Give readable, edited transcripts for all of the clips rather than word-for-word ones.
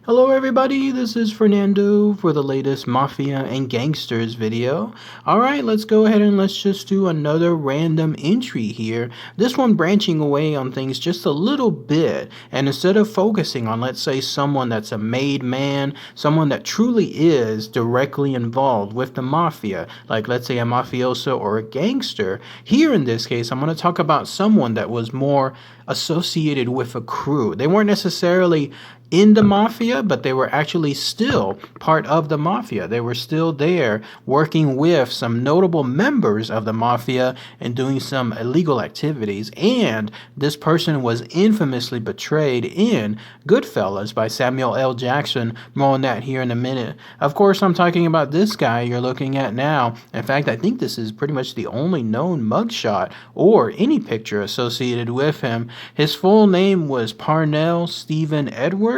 Hello everybody, this is Fernando for the latest Mafia and Gangsters video. Alright, let's go ahead and let's just do another random entry here. This one branching away on things just a little bit, and instead of focusing on, let's say, someone that's a made man, someone that truly is directly involved with the Mafia, like let's say a mafioso or a gangster, here in this case I'm going to talk about someone that was more associated with a crew. They weren't necessarily in the Mafia, but they were actually still part of the Mafia. They were still there working with some notable members of the Mafia and doing some illegal activities. And this person was infamously betrayed in Goodfellas by Samuel L. Jackson. More on that here in a minute. Of course, I'm talking about this guy you're looking at now. In fact, I think this is pretty much the only known mugshot or any picture associated with him. His full name was Parnell Steven Edwards.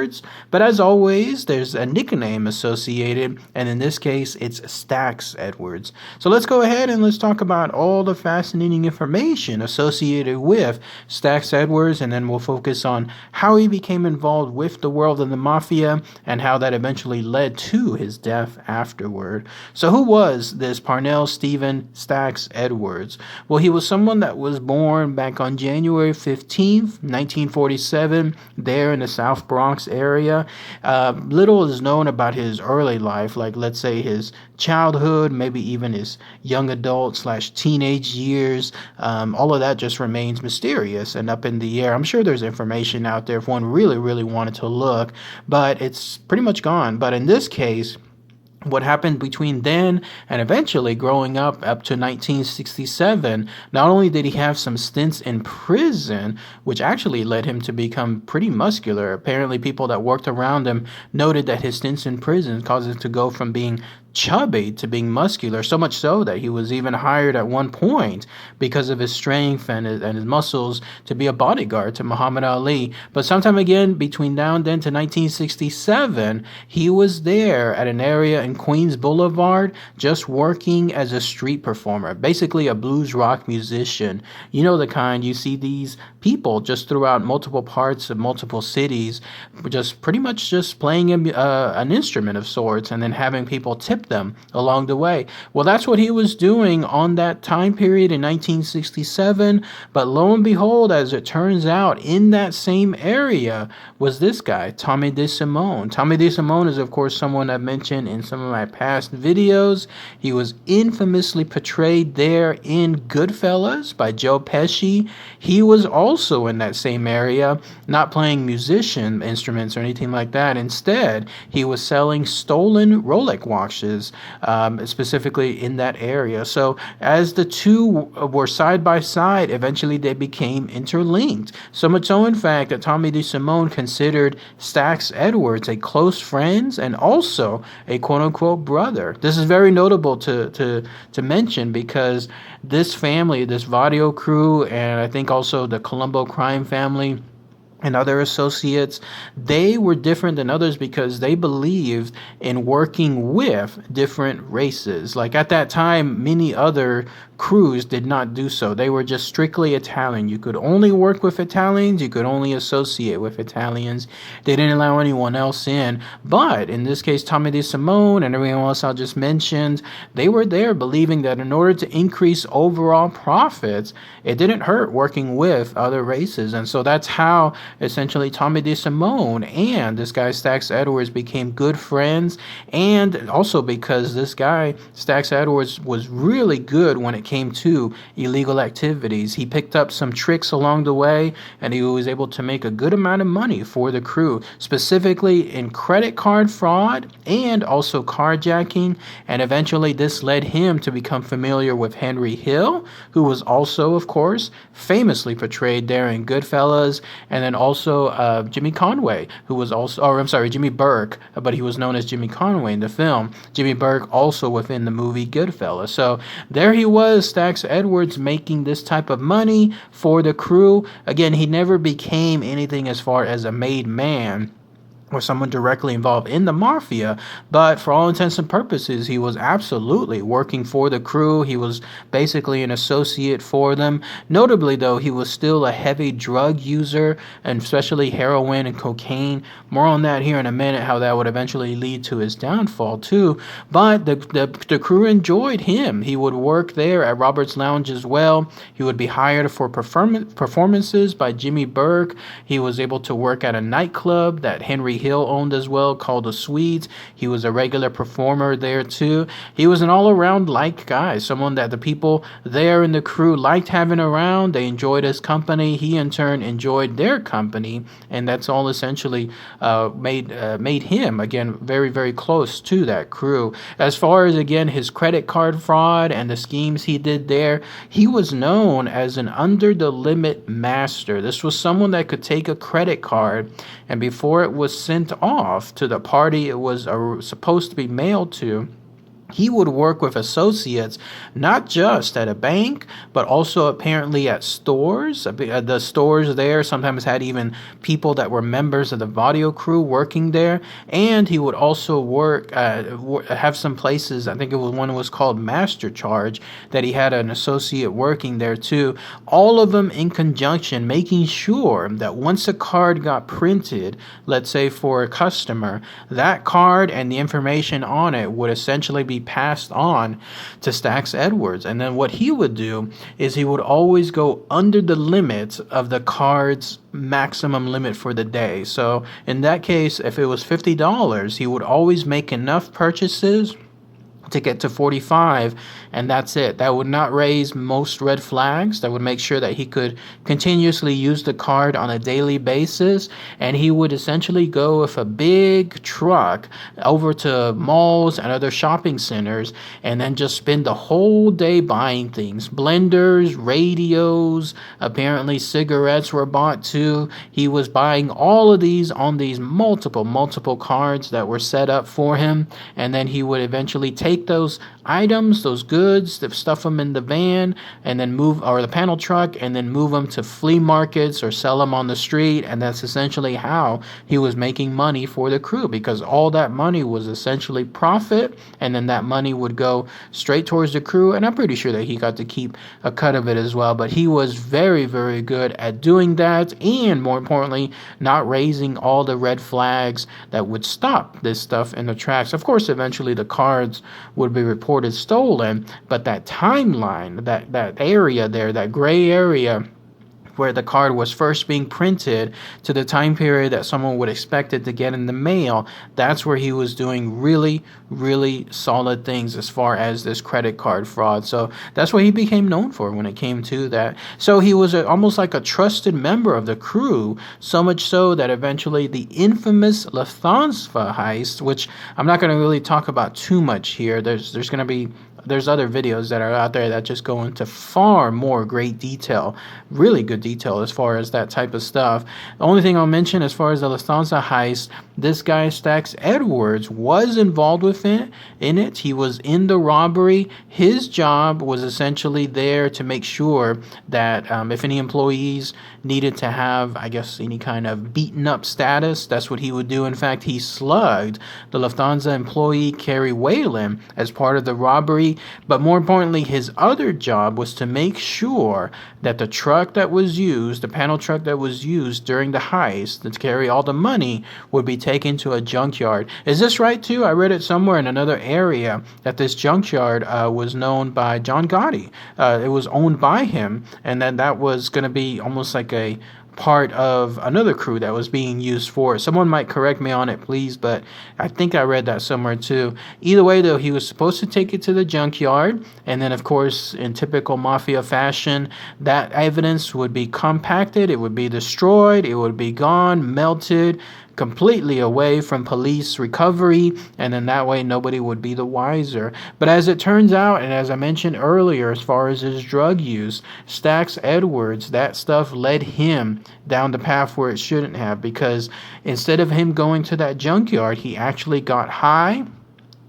But as always, there's a nickname associated, and in this case, it's Stackz Edwards. So let's go ahead and let's talk about all the fascinating information associated with Stackz Edwards, and then we'll focus on how he became involved with the world of the Mafia and how that eventually led to his death afterward. So who was this Parnell Steven Stackz Edwards? Well, he was someone that was born back on January 15th, 1947, there in the South Bronx area. Little is known about his early life, like let's say his childhood, maybe even his young adult / teenage years. All of that just remains mysterious and up in the air. I'm sure there's information out there if one really wanted to look, but it's pretty much gone. But in this case, what happened between then and eventually growing up to 1967, not only did he have some stints in prison, which actually led him to become pretty muscular. Apparently people that worked around him noted that his stints in prison caused him to go from being chubby to being muscular, so much so that he was even hired at one point because of his strength and his muscles to be a bodyguard to Muhammad Ali. But sometime again between now and then to 1967, he was there at an area in Queens Boulevard just working as a street performer, basically a blues rock musician. You know the kind, you see these people just throughout multiple parts of multiple cities, just pretty much just playing an instrument of sorts and then having people tip them along the way. Well, that's what he was doing on that time period in 1967. But lo and behold, as it turns out, in that same area was this guy, Tommy DeSimone. Tommy DeSimone is, of course, someone I've mentioned in some of my past videos. He was infamously portrayed there in Goodfellas by Joe Pesci. He was also in that same area, not playing musician instruments or anything like that. Instead, he was selling stolen Rolex watches, specifically in that area. So as the two were side by side, eventually they became interlinked. So much so, in fact, that Tommy DeSimone considered Stackz Edwards a close friend and also a quote-unquote brother. This is very notable to mention because this family, this Vario Crew, and I think also the Colombo crime family and other associates, they were different than others because they believed in working with different races. Like at that time, many other crews did not do so. They were just strictly Italian. You could only work with Italians. You could only associate with Italians. They didn't allow anyone else in. But in this case, Tommy DeSimone and everyone else I just mentioned, they were there believing that in order to increase overall profits, it didn't hurt working with other races. And so that's how essentially Tommy DeSimone and this guy Stackz Edwards became good friends. And also because this guy Stackz Edwards was really good when it came to illegal activities. He picked up some tricks along the way, and he was able to make a good amount of money for the crew, specifically in credit card fraud and also carjacking. And eventually this led him to become familiar with Henry Hill, who was also, of course, famously portrayed there in Goodfellas, and then also Jimmy Conway, who was also, Jimmy Burke, but he was known as Jimmy Conway in the film. Jimmy Burke also within the movie Goodfellas. So there he was, Stackz Edwards, making this type of money for the crew. Again, he never became anything as far as a made man. or someone directly involved in the mafia, but for all intents and purposes, he was absolutely working for the crew. He was basically an associate for them. Notably, though, he was still a heavy drug user, and especially heroin and cocaine. More on that here in a minute, how that would eventually lead to his downfall, too. But the crew enjoyed him. He would work there at Robert's Lounge as well. He would be hired for performances by Jimmy Burke. He was able to work at a nightclub that Henry Hill owned as well, called the Swedes. He was a regular performer there too. He was an all-around liked guy, someone that the people there in the crew liked having around. They enjoyed his company. He in turn enjoyed their company, and that's all essentially made him again very, very close to that crew. As far as again his credit card fraud and the schemes he did there, he was known as an under the limit master. This was someone that could take a credit card, and before it was sent off to the party it was supposed to be mailed to, he would work with associates, not just at a bank, but also apparently at stores. The stores there sometimes had even people that were members of the Vario Crew working there. And he would also have some places, I think it was one was called Master Charge, that he had an associate working there too. All of them in conjunction, making sure that once a card got printed, let's say for a customer, that card and the information on it would essentially be passed on to Stackz Edwards. And then what he would do is he would always go under the limit of the card's maximum limit for the day. So in that case, if it was $50, he would always make enough purchases to get to 45, and that's it. That would not raise most red flags. That would make sure that he could continuously use the card on a daily basis, and he would essentially go with a big truck over to malls and other shopping centers and then just spend the whole day buying things. Blenders, radios, apparently cigarettes were bought too. He was buying all of these on these multiple cards that were set up for him, and then he would eventually take those items, those goods, stuff them in the van and then or the panel truck, and then move them to flea markets or sell them on the street. And that's essentially how he was making money for the crew, because all that money was essentially profit, and then that money would go straight towards the crew. And I'm pretty sure that he got to keep a cut of it as well. But he was very, very good at doing that, and more importantly, not raising all the red flags that would stop this stuff in the tracks. Of course, eventually the cards would be reported stolen, but that timeline, that area there, that gray area where the card was first being printed to the time period that someone would expect it to get in the mail, that's where he was doing really, really solid things as far as this credit card fraud. So that's what he became known for when it came to that. So he was almost like a trusted member of the crew, so much so that eventually the infamous Lufthansa heist, which I'm not going to really talk about too much here. There's other videos that are out there that just go into far more great detail, really good detail as far as that type of stuff. The only thing I'll mention as far as the Lufthansa heist, this guy Stackz Edwards was involved with it. He was in the robbery. His job was essentially there to make sure that if any employees needed to have, I guess, any kind of beaten up status, that's what he would do. In fact, he slugged the Lufthansa employee Carrie Whalen as part of the robbery. But more importantly, his other job was to make sure that the truck that was used, the panel truck that was used during the heist to carry all the money, would be taken to a junkyard. Is this right too? I read it somewhere in another area that this junkyard was known by John Gotti. It was owned by him, and then that was going to be almost like a part of another crew that was being used for it. Someone might correct me on it, please, but I think I read that somewhere too. Either way, though, he was supposed to take it to the junkyard, and then, of course, in typical mafia fashion, that evidence would be compacted, it would be destroyed, it would be gone, melted, completely away from police recovery, and then that way nobody would be the wiser. But as it turns out, and as I mentioned earlier, as far as his drug use, Stackz Edwards, that stuff led him down the path where it shouldn't have, because instead of him going to that junkyard, he actually got high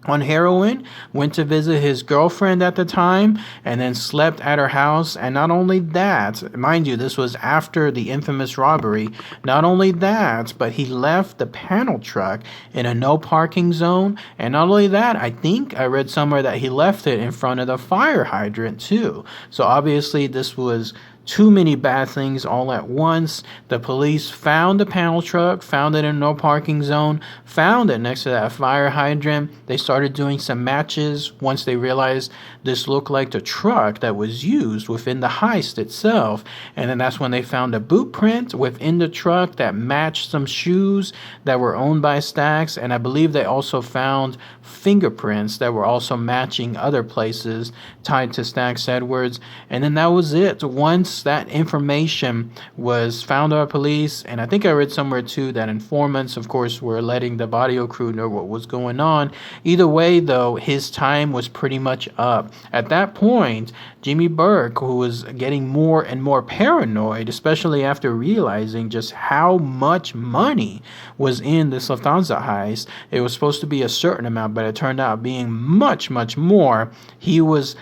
on heroin, went to visit his girlfriend at the time, and then slept at her house. And not only that, mind you, this was after the infamous robbery. Not only that, but he left the panel truck in a no parking zone. And not only that, I think I read somewhere that he left it in front of the fire hydrant too. So obviously this was too many bad things all at once. The police found the panel truck, found it in no parking zone, found it next to that fire hydrant. They started doing some matches once they realized this looked like the truck that was used within the heist itself. And then that's when they found a boot print within the truck that matched some shoes that were owned by Stackz. And I believe they also found fingerprints that were also matching other places tied to Stackz Edwards. And then that was it. Once that information was found by police, and I think I read somewhere too that informants, of course, were letting the Vario Crew know what was going on. Either way, though, his time was pretty much up. At that point, Jimmy Burke, who was getting more and more paranoid, especially after realizing just how much money was in this Lufthansa heist. It was supposed to be a certain amount, but it turned out being much, much more. He was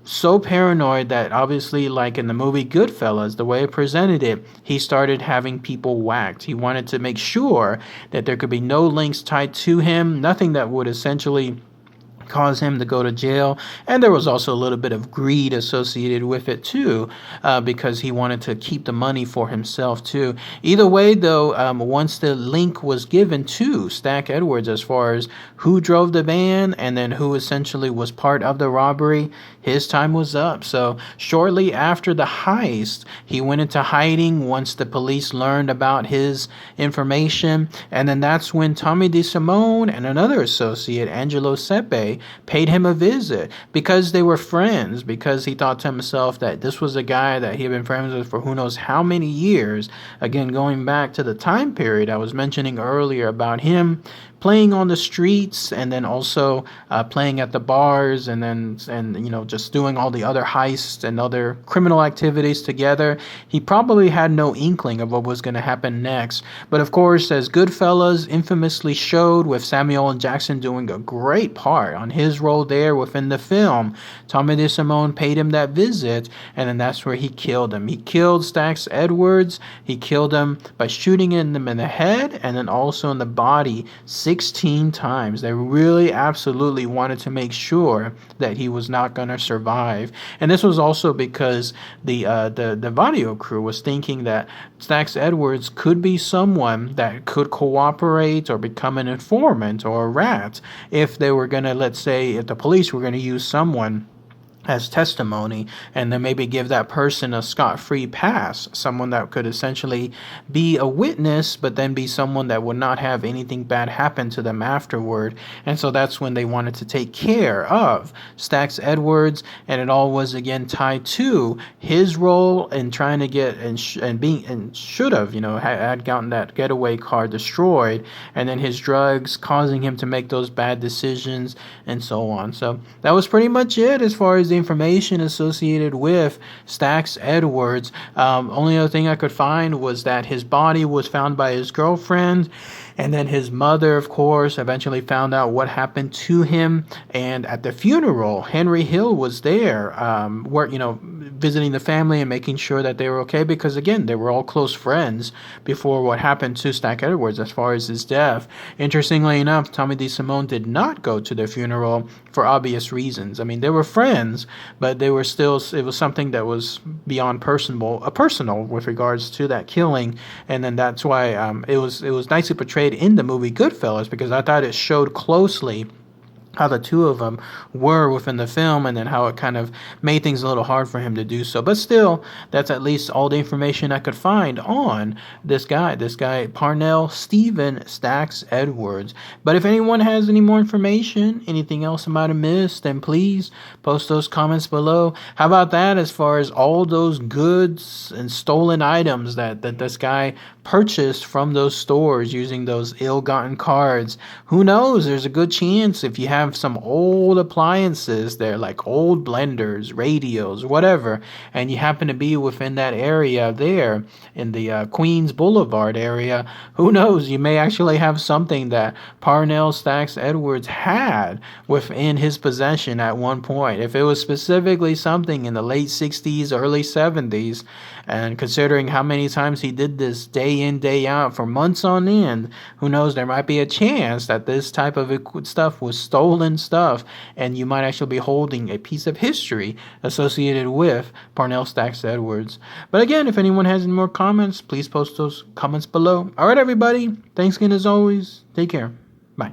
so paranoid that obviously, like in the movie Goodfellas, the way it presented it, he started having people whacked. He wanted to make sure that there could be no links tied to him, nothing that would essentially cause him to go to jail. And there was also a little bit of greed associated with it too, because he wanted to keep the money for himself too. Either way, though, once the link was given to Stackz Edwards as far as who drove the van and then who essentially was part of the robbery, his time was up. So shortly after the heist, he went into hiding once the police learned about his information. And then that's when Tommy DeSimone and another associate, Angelo Sepe, paid him a visit because they were friends, because he thought to himself that this was a guy that he had been friends with for who knows how many years. Again, going back to the time period I was mentioning earlier about him playing on the streets and then also playing at the bars and just doing all the other heists and other criminal activities together. He probably had no inkling of what was going to happen next. But of course, as Goodfellas infamously showed, with Samuel L. Jackson doing a great part on his role there within the film, Tommy DeSimone paid him that visit, and then that's where he killed him. He killed Stackz Edwards. He killed him by shooting him in the head and then also in the body 16 times. They really absolutely wanted to make sure that he was not going to survive. And this was also because the Vario Crew was thinking that Stackz Edwards could be someone that could cooperate or become an informant or a rat if they were going to, let's say, if the police were going to use someone as testimony and then maybe give that person a scot-free pass, someone that could essentially be a witness but then be someone that would not have anything bad happen to them afterward. And so that's when they wanted to take care of Stackz Edwards, and it all was again tied to his role in trying to get and should have had gotten that getaway car destroyed, and then his drugs causing him to make those bad decisions and so on. So that was pretty much it as far as the information associated with Stackz Edwards. Only other thing I could find was that his body was found by his girlfriend, and then his mother, of course, eventually found out what happened to him. And at the funeral, Henry Hill was there, visiting the family and making sure that they were okay, because again, they were all close friends before what happened to Stackz Edwards as far as his death. Interestingly enough, Tommy DeSimone did not go to the funeral for obvious reasons. I mean, they were friends, but they were still, it was something that was beyond personal with regards to that killing. And then that's why it was nicely portrayed in the movie Goodfellas, because I thought it showed closely how the two of them were within the film, and then how it kind of made things a little hard for him to do so. But still, that's at least all the information I could find on this guy, Parnell Steven Stackz Edwards. But if anyone has any more information, anything else I might have missed, then please post those comments below. How about that as far as all those goods and stolen items that this guy purchased from those stores using those ill-gotten cards? Who knows? There's a good chance if you have have some old appliances there, like old blenders, radios, whatever, and you happen to be within that area there in the Queens Boulevard area, who knows? You may actually have something that Parnell Stackz Edwards had within his possession at one point. If it was specifically something in the late 60s, early 70s, and considering how many times he did this day in, day out for months on end, who knows, there might be a chance that this type of stuff was stolen stuff, and you might actually be holding a piece of history associated with Parnell Stackz Edwards. But again, if anyone has any more comments, please post those comments below. All right, everybody. Thanks again as always. Take care. Bye.